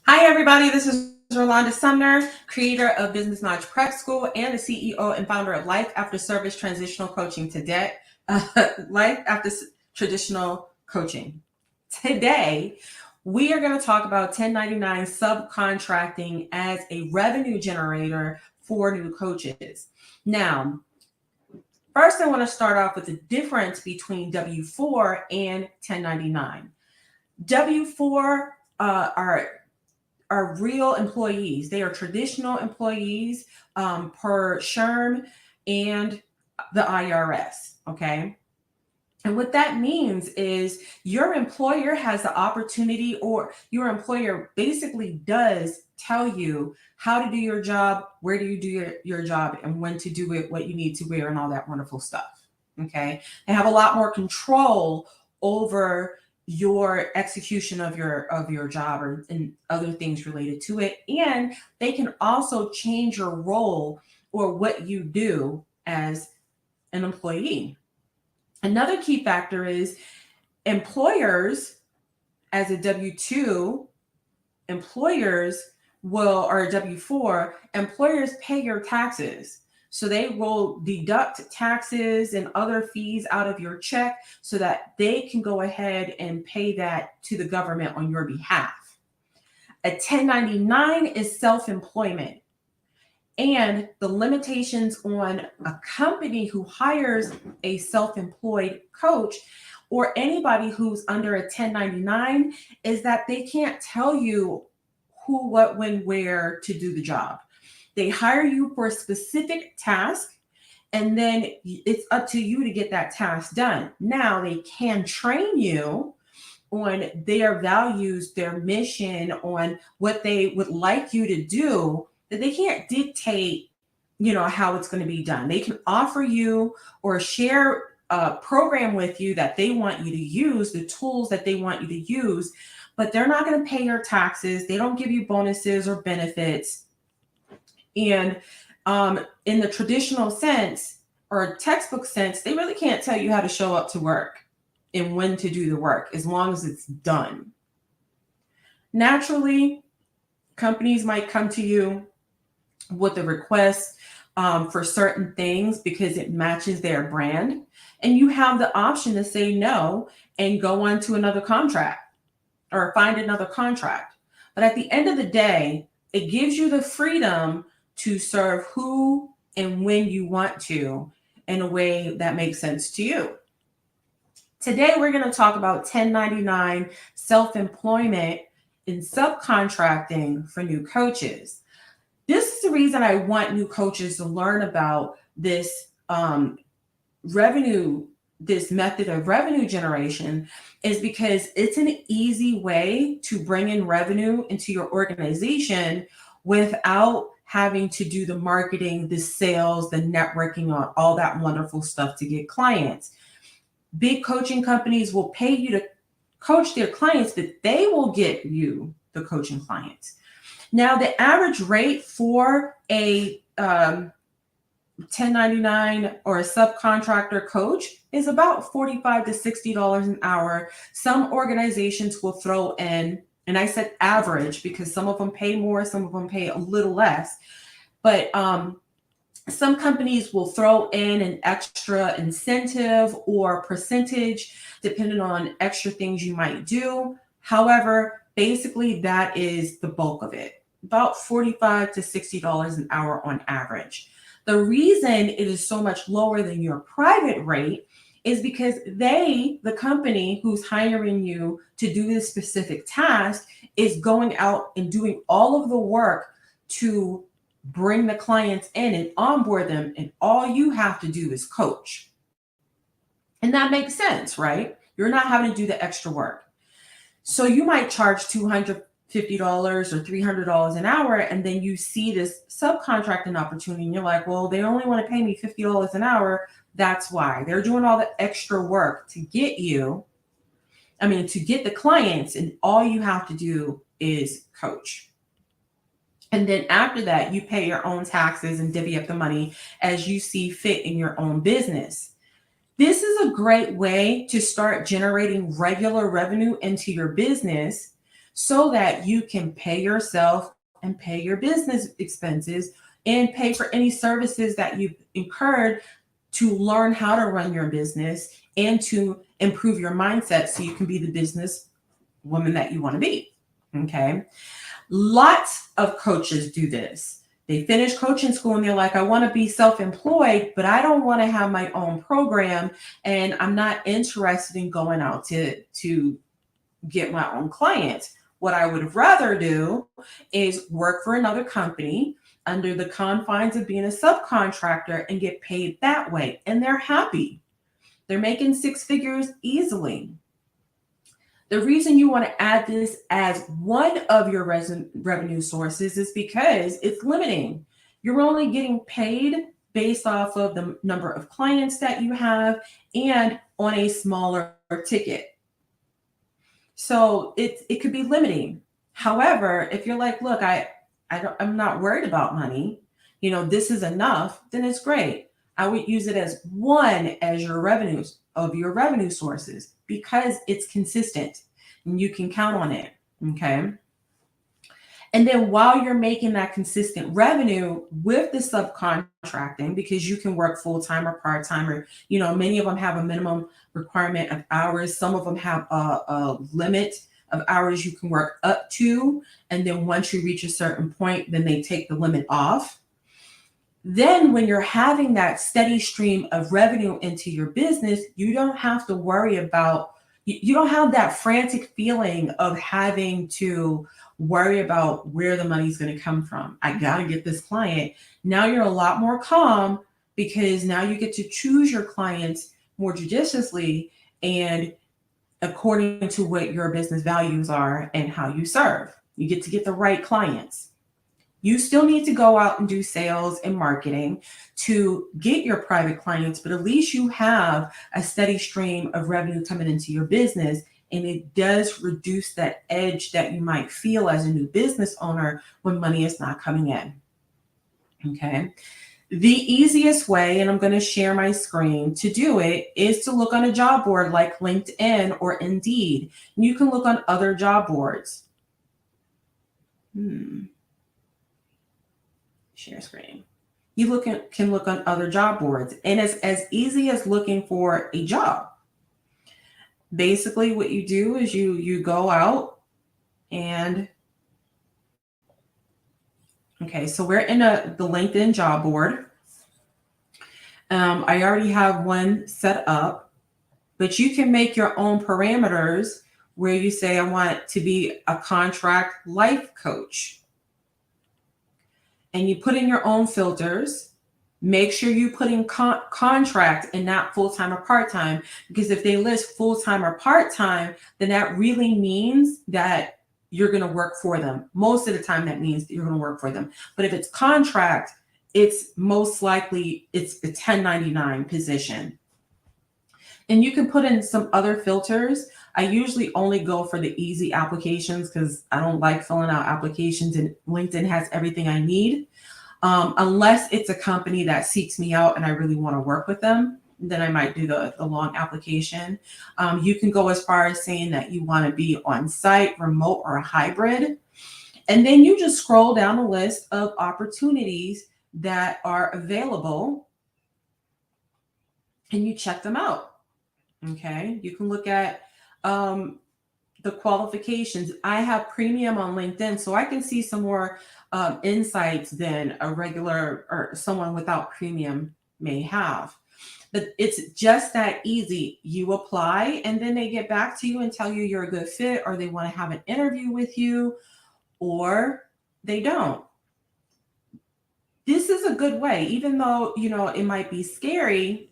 Hi, everybody. This is Rolanda Sumner, creator of Business Knowledge Prep School and the CEO and founder of Life After Service Transitional Coaching today. Life After Traditional Coaching. Today, we are going to talk about 1099 subcontracting as a revenue generator for new coaches. Now, first, I want to start off with the difference between W-4 and 1099. W-4 are real employees. They are traditional employees per SHRM and the IRS. Okay. And what that means is your employer has the opportunity, or your employer basically does tell you how to do your job, where do you do your job, and when to do it, what you need to wear, and all that wonderful stuff. Okay. They have a lot more control over your execution of your job and other things related to it. And they can also change your role or what you do as an employee. Another key factor is employers, as a W-2, employers or a W-4, employers pay your taxes. So they will deduct taxes and other fees out of your check so that they can go ahead and pay that to the government on your behalf. A 1099 is self-employment. And the limitations on a company who hires a self-employed coach or anybody who's under a 1099 is that they can't tell you who, what, when, where to do the job. They hire you for a specific task, and then it's up to you to get that task done. Now, they can train you on their values, their mission, on what they would like you to do, that they can't dictate, how it's going to be done. They can offer you or share a program with you that they want you to use, the tools that they want you to use, but they're not going to pay your taxes. They don't give you bonuses or benefits. And in the traditional sense or textbook sense, they really can't tell you how to show up to work and when to do the work, as long as it's done. Naturally, companies might come to you with a request for certain things because it matches their brand. And you have the option to say no and go on to another contract or find another contract. But at the end of the day, it gives you the freedom to serve who and when you want to in a way that makes sense to you. Today, we're going to talk about 1099 self-employment and subcontracting for new coaches. This is the reason I want new coaches to learn about this this method of revenue generation, is because it's an easy way to bring in revenue into your organization without having to do the marketing, the sales, the networking, all that wonderful stuff to get clients. Big coaching companies will pay you to coach their clients, but they will get you the coaching clients. Now, the average rate for a 1099 or a subcontractor coach is about $45 to $60 an hour. Some organizations will throw in, and I said average because some of them pay more, some of them pay a little less, but some companies will throw in an extra incentive or percentage depending on extra things you might do. However, basically that is the bulk of it, about $45 to $60 an hour on average. The reason it is so much lower than your private rate is because the company who's hiring you to do this specific task, is going out and doing all of the work to bring the clients in and onboard them, and all you have to do is coach. And that makes sense, right? You're not having to do the extra work. So you might charge $250 or $300 an hour, and then you see this subcontracting opportunity and you're like, well, they only want to pay me $50 an hour. That's why they're doing all the extra work to get the clients, and all you have to do is coach. And then after that, you pay your own taxes and divvy up the money as you see fit in your own business. This is a great way to start generating regular revenue into your business so that you can pay yourself and pay your business expenses and pay for any services that you've incurred to learn how to run your business and to improve your mindset so you can be the business woman that you want to be. Okay. Lots of coaches do this. They finish coaching school and they're like, I want to be self employed, but I don't want to have my own program. And I'm not interested in going out to get my own clients. What I would rather do is work for another company under the confines of being a subcontractor and get paid that way. And they're happy. They're making six figures easily. The reason you want to add this as one of your revenue sources is because it's limiting. You're only getting paid based off of the number of clients that you have and on a smaller ticket. So it could be limiting. However, if you're like, look, I'm not worried about money, this is enough, then it's great. I would use it as one as your revenues of your revenue sources because it's consistent and you can count on it. Okay. And then while you're making that consistent revenue with the subcontracting, because you can work full time or part time, or, many of them have a minimum requirement of hours. Some of them have a limit of hours you can work up to. And then once you reach a certain point, then they take the limit off. Then when you're having that steady stream of revenue into your business, you don't have to worry about, you don't have that frantic feeling of having to worry about where the money's going to come from. I got to get this client. Now you're a lot more calm because now you get to choose your clients more judiciously and according to what your business values are and how you serve. You get to get the right clients. You still need to go out and do sales and marketing to get your private clients, but at least you have a steady stream of revenue coming into your business. And it does reduce that edge that you might feel as a new business owner when money is not coming in. Okay. The easiest way, and I'm going to share my screen to do it, is to look on a job board like LinkedIn or Indeed. And you can look on other job boards. Share screen. You can look on other job boards, and it's as easy as looking for a job. Basically, what you do is you go out and okay, so we're in the LinkedIn job board. I already have one set up, but you can make your own parameters where you say, I want to be a contract life coach. And you put in your own filters. Make sure you put in contract and not full-time or part-time, because if they list full-time or part-time, then that really means that you're going to work for them. Most of the time, that means that you're going to work for them. But if it's contract, it's most likely it's a 1099 position. And you can put in some other filters. I usually only go for the easy applications because I don't like filling out applications, and LinkedIn has everything I need. Unless it's a company that seeks me out and I really want to work with them, then I might do the long application. You can go as far as saying that you want to be on site, remote, or a hybrid. And then you just scroll down the list of opportunities that are available and you check them out. Okay. You can look at the qualifications. I have premium on LinkedIn, so I can see some more insights than a regular or someone without premium may have. But it's just that easy. You apply and then they get back to you and tell you you're a good fit, or they want to have an interview with you, or they don't. This is a good way, even though, it might be scary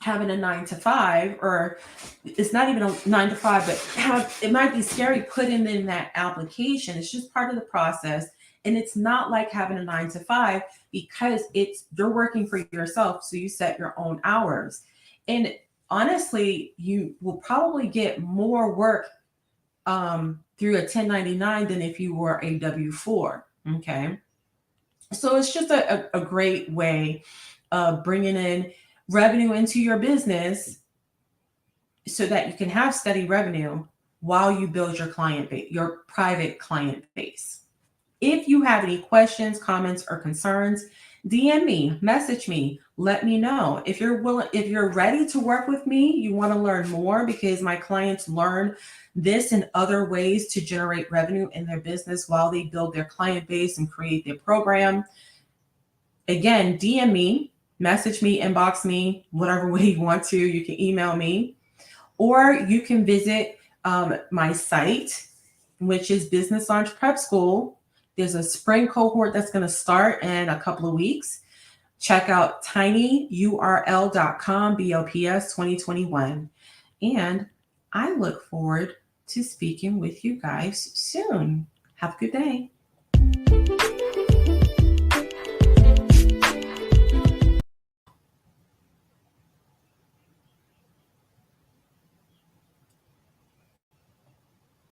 having a 9-to-5, or it's not even a 9-to-5, but it might be scary putting in that application. It's just part of the process. And it's not like having a 9-to-5 because you're working for yourself. So you set your own hours. And honestly, you will probably get more work through a 1099 than if you were a W-4. Okay. So it's just a great way of bringing in revenue into your business so that you can have steady revenue while you build your client base, your private client base. If you have any questions, comments, or concerns, DM me, message me, let me know. If you're willing, if you're ready to work with me, you want to learn more because my clients learn this and other ways to generate revenue in their business while they build their client base and create their program. Again, DM me, message me, inbox me, whatever way you want to. You can email me, or you can visit my site, which is Business Launch Prep School. There's a spring cohort that's going to start in a couple of weeks. Check out tinyurl.com, BOPS 2021. And I look forward to speaking with you guys soon. Have a good day.